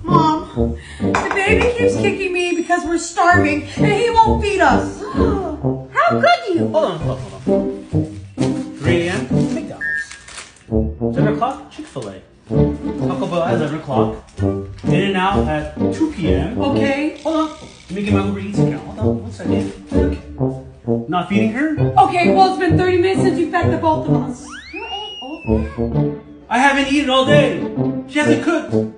Mom, the baby keeps kicking me because we're starving and he won't feed us. How could you? Hold on. 3 a.m. McDonald's. 7 o'clock, Chick-fil-A. Taco Bell at 11 o'clock. In-N-Out at 2 p.m. Okay. Hold on. Let me get my Uber Eats account. Hold on, 1 second. Okay. Not feeding her? Okay, well, it's been 30 minutes since you fed the both of us. You ate all that? I haven't eaten all day. She hasn't cooked.